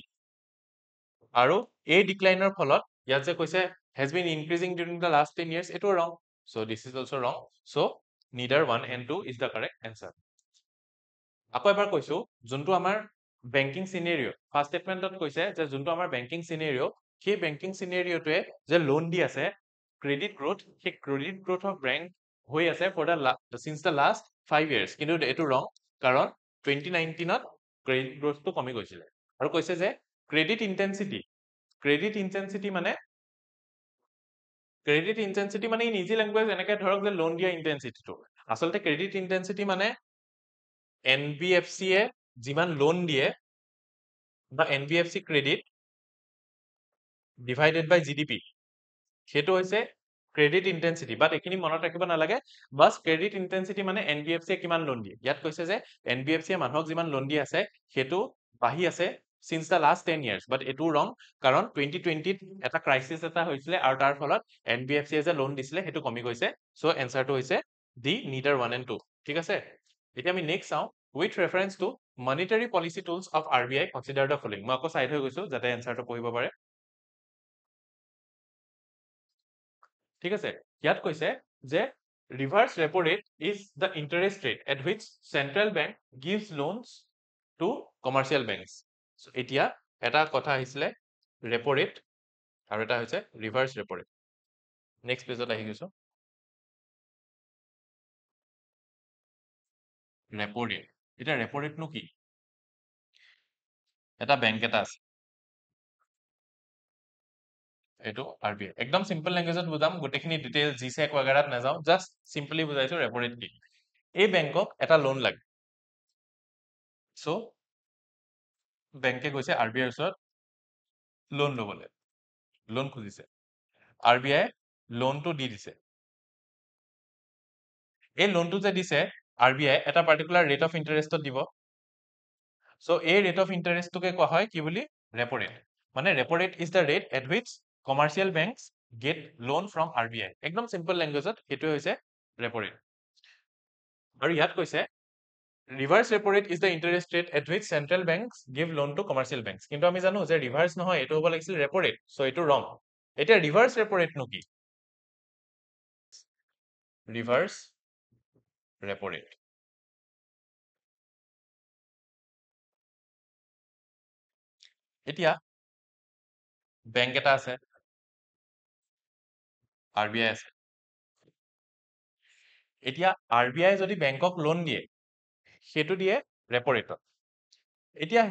আৰু এই ডিক্লাইনৰ ফলত ইয়াত যে কৈছে has been increasing during the last 10 years এটো wrong so this is also wrong so neither 1 and 2 is the correct answer আকৌ এবাৰ কৈছো যোনটো আমাৰ বেংকিং সিনাৰিও ফাৰ্স্ট স্টেটমেন্টত কৈছে যে যোনটো আমাৰ বেংকিং সিনাৰিও সেই বেংকিং সিনাৰিওটোৱে যে লোন দি আছে ক্ৰেডিট গ্ৰোথ সেই ক্ৰেডিট গ্ৰোথক ব্যাংক হৈ আছে for the since the last 5 years কিন্তু এটো ৰং কাৰণ 2019 ত ক্ৰেডিট গ্ৰোথটো কমি গৈছিল আৰু কৈছে যে ক্ৰেডিট ইনটেনসিটি মানে ইজি ল্যাঙ্গুয়েজ এনেকে ধৰক যে লোন দিয়া ইনটেনসিটিটো আসলতে ক্ৰেডিট ইনটেনসিটি মানে NBFC এ যিমান লোন দিয়ে বা NBFC ক্ৰেডিট ডিভাইডেড বাই GDP সেইটো হৈছে ক্ৰেডিট ইনটেনসিটি বাট এখিনি মনত ৰাখিব নালাগে বাস ক্ৰেডিট ইনটেনসিটি মানে NBFC এ কিমান লোন দিয়ে ইয়াত কৈছে যে NBFC এ মানুহক যিমান লোন দি আছে সেইটো বাঢ়ি আছে since the last 10 years but এটো wrong কাৰণ 2020 ত এটা ক্ৰাইসিস এটা হৈছিলে আৰু তাৰ ফলত NBFC এ যে লোন দিছিলে সেইটো কমি গৈছে সো এনসারটো হৈছে ডি neither 1 and 2 ঠিক আছে এতিয়া আমি নেক্সট চাও with reference to monetary policy tools of RBI consider the following মই আকৌ সাইড হৈ গৈছো যাতে এনসারটো পঢ়িব পাৰে ঠিক আছে ইয়াত কৈছে যে reverse repo rate is the interest rate at which central bank gives loans to commercial banks so এতিয়া এটা কথা আহিছিলে repo rate আৰু এটা হৈছে reverse repo rate next page আহি গৈছো repo rate এটা repo rate নো কি এটা ব্যাংক এটা আছে এটো RBI একদম সিম্পল ল্যাঙ্গুয়েজত বুজাম গোটেখিনি ডিটেইল জিসেক वगैरहত নাযাও জাস্ট সিম্পলি বুজাইছো repo rate কি এই ব্যাংকক এটা লোন লাগে সো ব্যাংকে কৈছে RBI ৰ ওচৰত লোন লবলে লোন খুজিছে RBI লোনটো দি দিছে এই লোনটো যে দিছে RBI এটা পার্টিকুলার রেট অফ ইন্টারেস্টত দিব সো এই রেট অফ ইন্টারেস্টটোকে কোৱা হয় কি বুলি ৰেপো ৰেট মানে repo rate is the rate at which commercial banks get loan from RBI একদম সিম্পল ল্যাঙ্গুয়েজত হেতু হৈছে ৰেপো ৰেট আৰু ইয়াত কৈছে reverse repo rate is the interest rate at which central banks give loan to commercial banks কিন্তু আমি জানো যে ৰিভাৰ্স নহয় এটো হ'ব লাগিছিল ৰেপো ৰেট সো এটো ৰং এতিয়া ৰিভাৰ্স ৰেপো ৰেট নো কি ৰিভাৰ্স ৰেপো ৰেট এতিয়া ব্যাংক এটা আছে RBI আছে এতিয়া RBI যদি ব্যাংকক লোন দিয়ে সেটো দিয়ে ৰেপো ৰেটত এতিয়া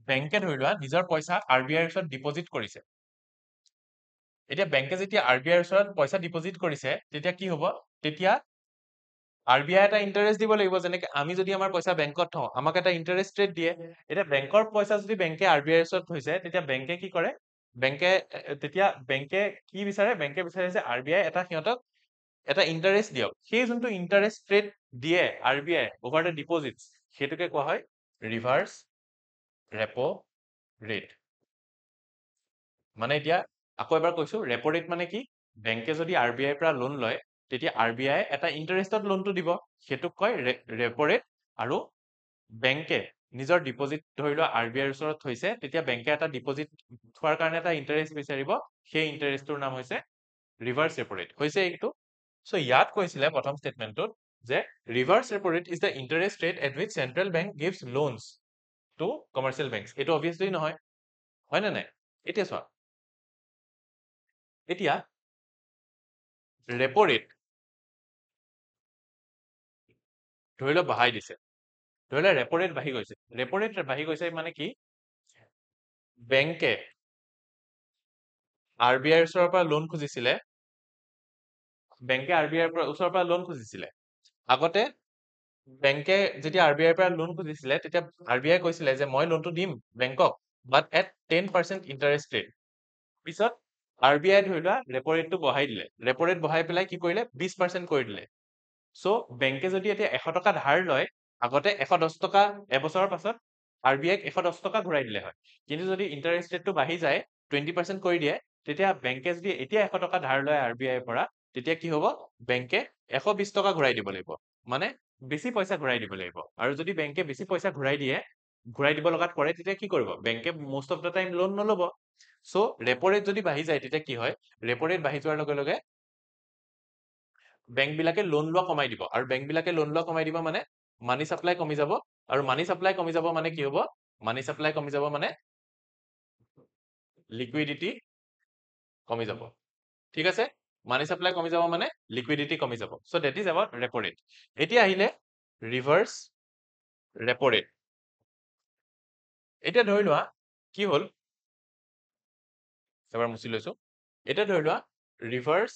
ব্যাংকে ধৰি লোৱা নিজৰ পইচা RBI ৰ ওচৰত ডিপোজিট কৰিছে এতিয়া ব্যাংকে যেতিয়া RBI ৰ ওচৰত পইচা ডিপোজিট কৰিছে তেতিয়া কি হ'ব তেতিয়া RBI এটা ইন্টাৰেস্ট দিব লাগিব যেনেকে আমি যদি আমাৰ পইচা ব্যাংকত থওঁ আমাক এটা ইন্টাৰেস্ট ৰেট দিয়ে এটা ব্যাংকৰ পইচা যদি ব্যাংকে RBI ৰ ওচৰত থৈছে তেতিয়া ব্যাংকে কি কৰে ব্যাংকে কি বিচাৰে ব্যাংকে বিচাৰে যে RBI এটা সিহঁতক এটা ইন্টাৰেস্ট দিয়ক সেই যোনটো ইন্টাৰেস্ট ৰেট দিয়ে RBI ওভাৰ দ্য ডিপোজিটস সেটোকে কোৱা হয় ৰিভাৰ্স ৰেপো ৰেট মানে এতিয়া আকৌ এবাৰ কৈছো ৰেপো ৰেট মানে কি ব্যাংকে যদি RBI পৰা লোন লয় তেতিয়া RBI এটা ইন্টাৰেস্টত লোনটো দিব সেটোক কয় ৰেপো ৰেট আৰু ব্যাংকে নিজৰ ডিপোজিট ধৰি লোৱা RBI ৰ ওচৰত থৈছে তেতিয়া ব্যাংকে এটা ডিপোজিট থোৱাৰ কাৰণে এটা ইন্টাৰেস্ট বিচাৰিব সেই ইন্টাৰেস্টৰ নাম হৈছে ৰিভাৰ্স ৰেপো ৰেট হৈছে এইটো সো ইয়াত কৈছিলে প্ৰথম স্টেটমেন্টত যে reverse repo rate is the interest rate at which central bank gives loans to commercial banks এটো অবভিয়াসলি নহয় হয় না নাই এতিয়া চোৱা এতিয়া ৰেপো ৰেট ধৰি লওক বঢ়াই দিছে ধৰি লোৱা ৰেপো ৰেট বাঢ়ি গৈছে, ৰেপো ৰেট বাঢ়ি গৈছে মানে কি, বেংকে RBIৰ ওচৰৰ পৰা লোন খুজিছিলে, বেংকে RBIৰ ওচৰৰ পৰা লোন খুজিছিলে। আগতে বেংকে যেতিয়া RBIৰ পৰা লোন খুজিছিলে তেতিয়া RBI কৈছিলে যে মই লোনটো দিম বেংকক, বাট এট 10% ইণ্টাৰেষ্ট ৰেট। পিছত RBI ধৰি লোৱা ৰেপো ৰেটটো বঢ়াই দিলে, ৰেপো ৰেট বঢ়াই পেলাই কি কৰিলে 20% কৰি দিলে। চ' বেংকে যদি এতিয়া 100 টকা ধাৰ লয়, আগতে 110 টকা এবছৰৰ পাছত RBIক 110 টকা ঘূৰাই দিলে হয়। কিন্তু যদি ইণ্টাৰেষ্ট ৰেটটো বাঢ়ি যায় 20% কৰি দিয়ে, তেতিয়া বেংকে যদি এতিয়া 100 টকা ধাৰ লয় RBIৰ পৰা, তেতিয়া কি হ'ব, বেংকে 120 টকা ঘূৰাই দিব লাগিব, মানে বেছি পইচা ঘূৰাই দিব লাগিব। আৰু যদি বেংকে বেছি পইচা ঘূৰাই দিব লগাত পৰে, তেতিয়া কি কৰিব, বেংকে most of the time loan নল'ব। চ' ৰেপো ৰেট যদি বাঢ়ি যায় তেতিয়া কি হয়, ৰেপো ৰেট বাঢ়ি যোৱাৰ লগে লগে বেংক বিলাকে লোন লোৱা কমাই দিব, আৰু বেংক বিলাকে লোন লোৱা কমাই দিব মানে মানি সাপ্লাই কমি যাব, আৰু মানি সাপ্লাই কমি যাব মানে কি হ'ব, মানি সাপ্লাই কমি যাব মানে লিকুইডিটি কমি যাব। ঠিক আছে, মানি সাপ্লাই কমি যাব মানে লিকুইডিটি কমি যাব। So' that is about repo rate. এতিয়া আহিলে ৰিভাৰ্ছ ৰেপো ৰেট। এতিয়া ধৰি লোৱা কি হ'ল, এবাৰ মুছি লৈছো। এতিয়া ধৰি লোৱা ৰিভাৰ্ছ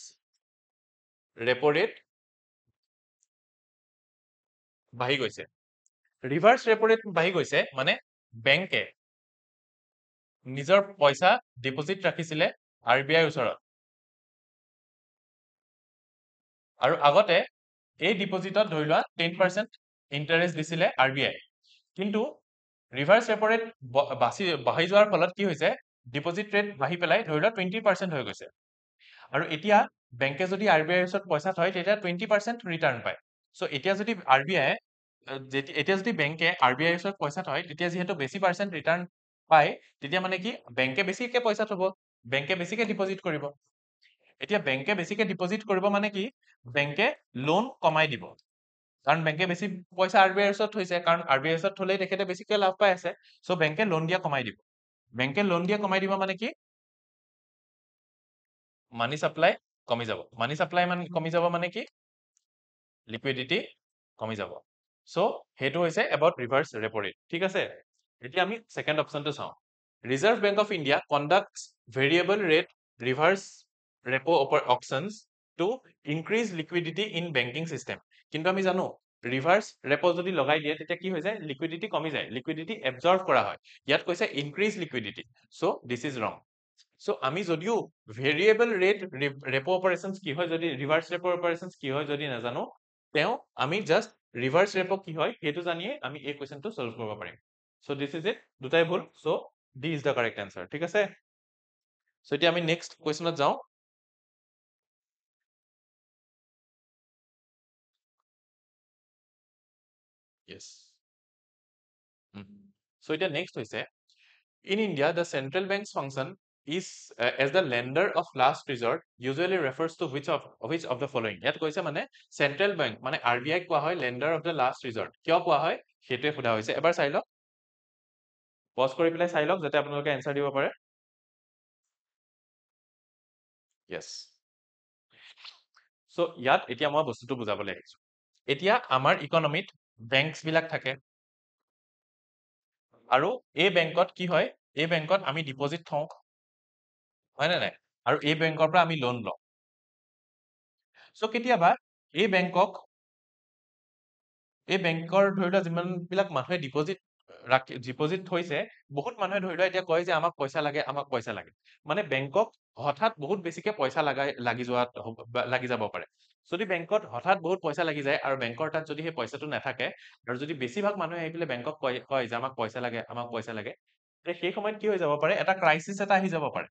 ৰেপো ৰেট বাঢ়ি গৈছে। ৰিভাৰ্ছ ৰেপো ৰেট বাঢ়ি গৈছে মানে বেংকে নিজৰ পইচা ডিপজিট ৰাখিছিলে RBIৰ ওচৰত, আৰু আগতে এই ডিপজিটত ধৰি লোৱা 10% ইণ্টাৰেষ্ট দিছিলে RBI। কিন্তু ৰিভাৰ্ছ ৰেপো ৰেট বাঢ়ি যোৱাৰ ফলত কি হৈছে, ডিপজিট ৰেট বাঢ়ি পেলাই ধৰি লোৱা 20% হৈ গৈছে। আৰু এতিয়া বেংকে যদি RBIৰ ওচৰত পইচা থয় তেতিয়া 20% ৰিটাৰ্ণ পায়। চ' এতিয়া যদি এতিয়া যদি বেংকে RBIৰ ওচৰত পইচা থয়, তেতিয়া যিহেতু বেছি পাৰ্চেণ্ট ৰিটাৰ্ণ পায়, তেতিয়া মানে কি, বেংকে বেছিকে পইচা থব, বেংকে বেছিকে ডিপজিট কৰিব। এতিয়া বেংকে বেছিকে ডিপজিট কৰিব মানে কি, বেংকে লোন কমাই দিব, কাৰণ বেংকে বেছি পইচা RBIৰ ওচৰত থৈছে, কাৰণ RBIৰ ওচৰত থলেই তেখেতে বেছিকে লাভ পাই আছে। চ' বেংকে লোন দিয়া কমাই দিব। বেংকে লোন দিয়া কমাই দিব মানে কি, মানি সাপ্লাই কমি যাব। মানি সাপ্লাই কমি যাব মানে কি, লিকুইডিটি কমি যাব। চ' সেইটো হৈছে এবাউট ৰিভাৰ্ছ ৰেপো ৰেট। ঠিক আছে, এতিয়া আমি ছেকেণ্ড অপশ্যনটো চাওঁ। Reserve Bank of India conducts variable rate reverse repo options to increase liquidity in banking system. কিন্তু আমি জানো ৰিভাৰ্ছ ৰেপো যদি লগাই দিয়ে তেতিয়া কি হৈ যায়, লিকুইডিটি কমি যায়, লিকুইডিটি এবজৰ্ভ কৰা হয়। ইয়াত কৈছে increase liquidity, so' this is ৰং। চ' আমি যদিও ভেৰিয়েবল ৰেট ৰেপো অপাৰেশ্যনছ কি হয়, যদি ৰিভাৰ্ছ ৰেপো অপাৰেশ্যনছ কি হয় যদি নাজানো, আমি জাষ্ট ৰিভাৰ্ছ ৰেপো কি হয় সেইটো জানিয়ে আমি এই কুৱেশ্যনটো সলভ কৰিব পাৰিম। চ' দিছ ইজ ইট, দুটাই ভুল, so' D is the correct answer. ঠিক আছে, চ' এতিয়া আমি নেক্সট কুৱেশ্যনত যাওঁ। Yes. So এতিয়া next হৈছে, in India the central bank's function is as the lender of last resort usually refers to which of the following. ইয়াত কৈছে মানে চেন্ট্ৰেল বেংক মানে RBI কোৱা হয় lender of the last resort। কিয় কোৱা হয় সেইটোৱে সোধা হৈছে। এবাৰ চাই লওক, পজ কৰি পেলাই চাই লওক যাতে আপোনালোকে এনসাৰ দিব পাৰে। Yes. চ' ইয়াত এতিয়া মই বস্তুটো বুজাবলৈ আহিছো। এতিয়া আমাৰ ইকনমিত বেংকছ বিলাক থাকে, আৰু এই বেংকত কি হয়, এই বেংকত আমি ডিপজিট থওঁ, হয় নে নাই, আৰু এই বেংকৰ পৰা আমি লোন লওঁ। চ' কেতিয়াবা এই বেংকৰ ধৰি লোৱা যিমান বিলাক মানুহে ডিপজিট থৈছে, বহুত মানুহে ধৰি লোৱা এতিয়া কয় যে আমাক পইচা লাগে, আমাক পইচা লাগে, মানে বেংকক হঠাৎ বহুত বেছিকে পইচা লাগি যাব পাৰে। যদি বেংকত হঠাৎ বহুত পইচা লাগি যায় আৰু বেংকৰ তাত যদি সেই পইচাটো নাথাকে, আৰু যদি বেছিভাগ মানুহে আহি পেলাই বেংকক কয় যে আমাক পইচা লাগে, আমাক পইচা লাগে, সেই সময়ত কি হৈ যাব পাৰে, এটা ক্ৰাইচিছ এটা আহি যাব পাৰে।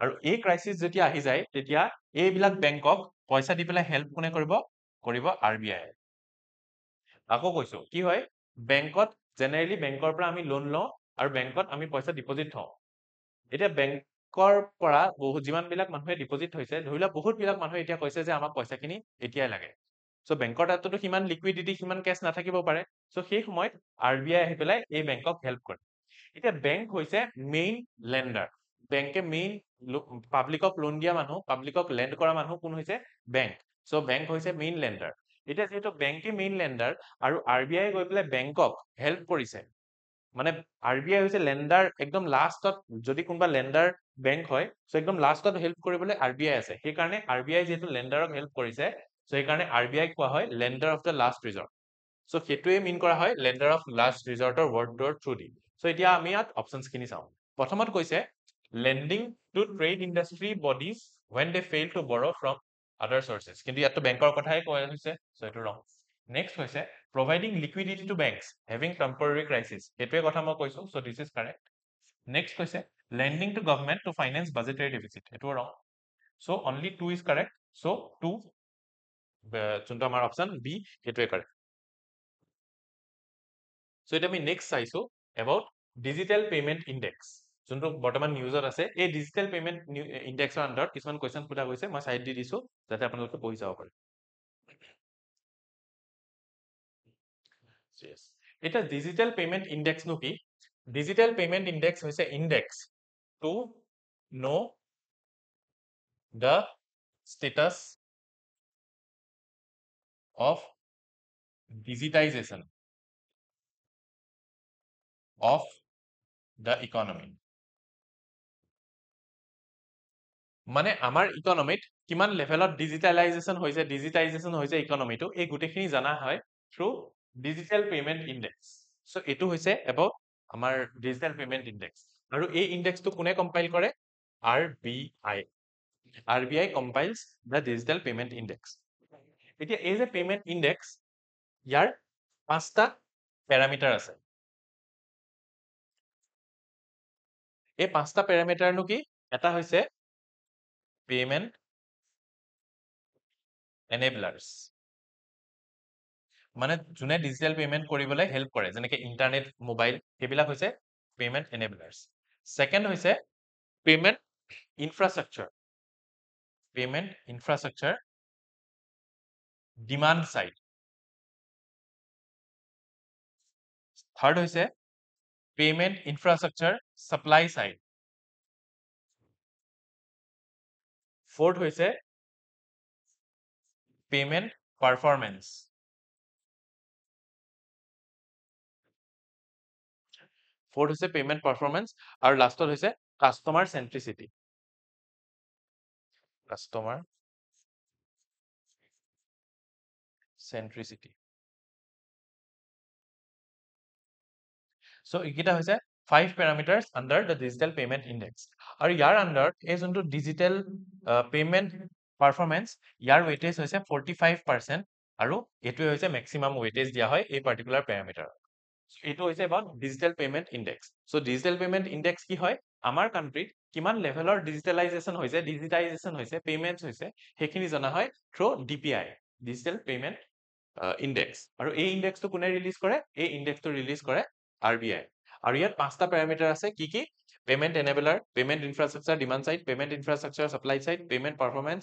আৰু এই ক্ৰাইচিছ যেতিয়া আহি যায়, তেতিয়া এইবিলাক বেংকক পইচা দি পেলাই হেল্প কোনে কৰিব RBI। আকৌ কৈছো কি হয়, বেংকত জেনেৰেলি বেংকৰ পৰা আমি লোন লওঁ আৰু বেংকত আমি পইচা ডিপজিট থওঁ। এতিয়া বেংকৰ পৰা যিমান বিলাক মানুহে ডিপজিট থৈছে, ধৰি লোৱা বহুত বিলাক মানুহে এতিয়া কৈছে যে আমাক পইচাখিনি এতিয়াই লাগে। চ' বেংকৰ তাততো সিমান লিকুইডিটি, সিমান কেছ নাথাকিব পাৰে। চ' সেই সময়ত RBI আহি পেলাই এই বেংকক হেল্প কৰে। এতিয়া বেংক হৈছে মেইন লেণ্ডাৰ। বেংকে মেইন পাব্লিকক লোন দিয়া মানুহ, পাব্লিকক লেণ্ড কৰা মানুহ কোন হৈছে, বেংক। চ' বেংক হৈছে মেইন লেণ্ডাৰ। এতিয়া যেহেতু বেংকে মেইন লেন্ডাৰ আৰু RBI গৈ পেলাই বেংকক হেল্প কৰিছে, মানে RBI হৈছে লেন্ডাৰ একদম লাষ্টত, যদি কোনোবা লেন্ডাৰ বেংক হয় সো একদম লাষ্টত হেল্প কৰিবলৈ RBI আছে, সেইকাৰণে RBI যেহেতু লেন্ডাৰক হেল্প কৰিছে সো সেইকাৰণে RBI কোৱা হয় lender of the last resort. So সেইটোৱে মিন কৰা হয় লেন্ডাৰ অফ লাষ্ট ৰিজৰ্টৰ ৱৰ্ডটোৰ থ্ৰু দি। সো এতিয়া আমি ইয়াত অপচনছখিনি চাওঁ। প্ৰথমত কৈছে lending to trade industry bodies when they fail to borrow from other sources, কিন্তু ইয়াততো বেংকৰ কথাই কোৱা হৈছে সো এইটো ৰং। নেক্সট হৈছে providing liquidity to banks having temporary crisis, সেইটোৱে কথা মই কৈছো, so this is correct. Next কৈছে lending to government to finance budgetary deficit, এইটো ৰং। So only 2 is correct, so 2 যোনটো আমাৰ অপচন বি সেইটোৱে কাৰেক্ট। সো এটা আমি নেক্সট চাইছো about digital payment index, যোনটো বৰ্তমান নিউজত আছে। এই ডিজিটেল পেমেন্ট ইনডেক্সৰ আন্ডাৰত কিছুমান কোৱেশ্চন সোধা গৈছে, মই সাইড দি দিছো যাতে আপোনালোকে পঢ়ি যাব পাৰে। এটা ডিজিটেল পেমেন্ট ইনডেক্স নো কি? ডিজিটেল পেমেন্ট ইনডেক্স হৈছে index to know the status of digitization of the economy, মানে আমাৰ ইকনমিত কিমান লেভেলত ডিজিটেলাইজেশন হৈছে ইকনমিটো, এই গোটেইখিনি জানা হয় through digital payment index. So এটো হৈছে এবাউট আমাৰ ডিজিটেল পেমেন্ট ইনডেক্স, আৰু এই ইনডেক্সটো কোনে কম্পাইল কৰে? RBI কম্পাইলস the digital payment index। এতিয়া এই যে পেমেন্ট ইনডেক্স, ইয়াৰ 5টা প্যাৰামিটাৰ আছে। এই 5টা প্যাৰামিটাৰনো কি? এটা হৈছে পেমেন্ট enablers, মানে যোনে ডিজিটেল পেমেন্ট কৰিবলৈ হেল্প কৰে, যেনেকৈ ইন্টাৰনেট, মোবাইল, সেইবিলাক হৈছে পেমেন্ট enablers। সেকেন্ড হৈছে payment infrastructure, demand side. Third হৈছে payment infrastructure supply side. Fourth হৈছে পেমেন্ট পাৰফৰমেন্স। ফোৰ্থ হৈছে পেমেন্ট পাৰফৰমেন্স, আৰু লাষ্টত হৈছে customer centricity. Customer centricity. So এইকেইটা হৈছে 5 parameters under the digital payment index, আৰু ইয়াৰ আন্ডাৰত এই যোনটো ডিজিটেল পেমেন্ট পাৰফৰমেন্স, ইয়াৰ ওয়েটেজ হৈছে 45%, আৰু এইটোৱে হৈছে ম্যাক্সিমাম ওয়েটেজ দিয়া হয় এই পাৰ্টিকুলাৰ প্যাৰামিটাৰ। এইটো হৈছে about digital payment index. So digital payment index কি হয়? আমাৰ কান্ট্ৰিত কিমান লেভেলৰ ডিজিটাইজেশন হৈছে পেমেন্টস হৈছে, সেইখিনি জনা হয় through DPI, digital payment index. আৰু এই ইনডেক্সটো কোনে ৰিলিজ কৰে? এই ইনডেক্সটো ৰিলিজ কৰে RBI। আৰু ইয়াত 5টা প্যাৰামিটাৰ আছে, কি কি? Payment enabler, payment infrastructure demand side, payment infrastructure supply side, payment performance,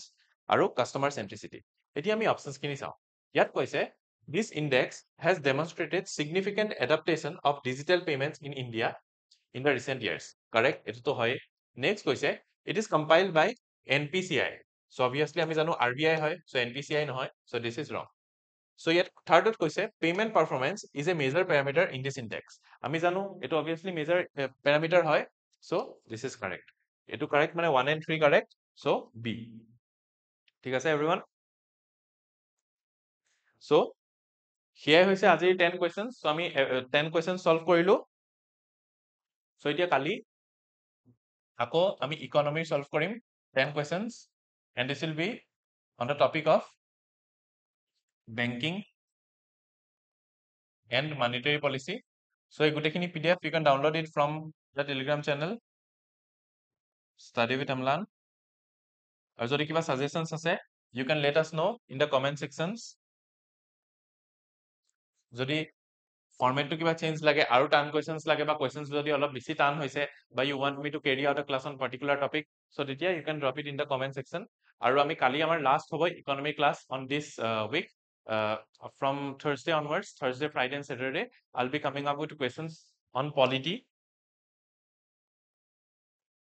আৰু কাস্টমাৰ সেন্ট্ৰিসিটি। এতিয়া আমি অপশনছখিনি চাওঁ। ইয়াত কৈছে this index has demonstrated significant adaptation of digital payments in India in the recent years, correct? এটোতো হয়। নেক্সট কৈছে it is compiled by NPCI, so obviously আমি জানো RBI হয়, so NPCI নহয়, so this is wrong। So yet thirdত কৈছে payment performance is a major parameter in this index, আমি জানো এটো obviously major parameter হয়, so this is correct। এটো correct মানে 1 and 3 correct, so B। ঠিক আছে everyone? So সেয়াই হৈছে আজিৰ 10 questions, so আমি 10 questions solve কৰিলো। so এতিয়া কালি আকৌ আমি ইকনমি solve কৰিম 10 questions, and this will be on the topic of banking and monetary policy। so এই গোটেইখিনি PDF you can download it from the Telegram channel Study with Amlan, আৰু যদি কিবা suggestions আছে you can let us know in the comment sections। যদি ফরম্যাটটো কিবা change লাগে আৰু টান কোয়েশ্চনস লাগে, বা কোয়েশ্চনস যদি অলপ বেছি টান হৈছে, বা you want me to carry out a class on particular topic, so তেতিয়া you can drop it in the comment section। আৰু আমি কালি আমাৰ লাষ্ট হ'ব economy class on this week, from Thursday onwards, Thursday, Friday and Saturday I'll be coming up with questions on polity,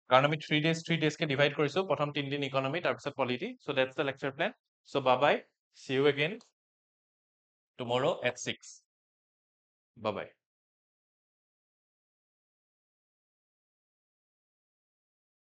কাৰণ আমি 3 days কে divide কৰিছো, প্ৰথম 3 দিন economy, তাৰপিছত polity, so that's the lecture plan। so bye bye, see you again। tomorrow at 6. Bye bye.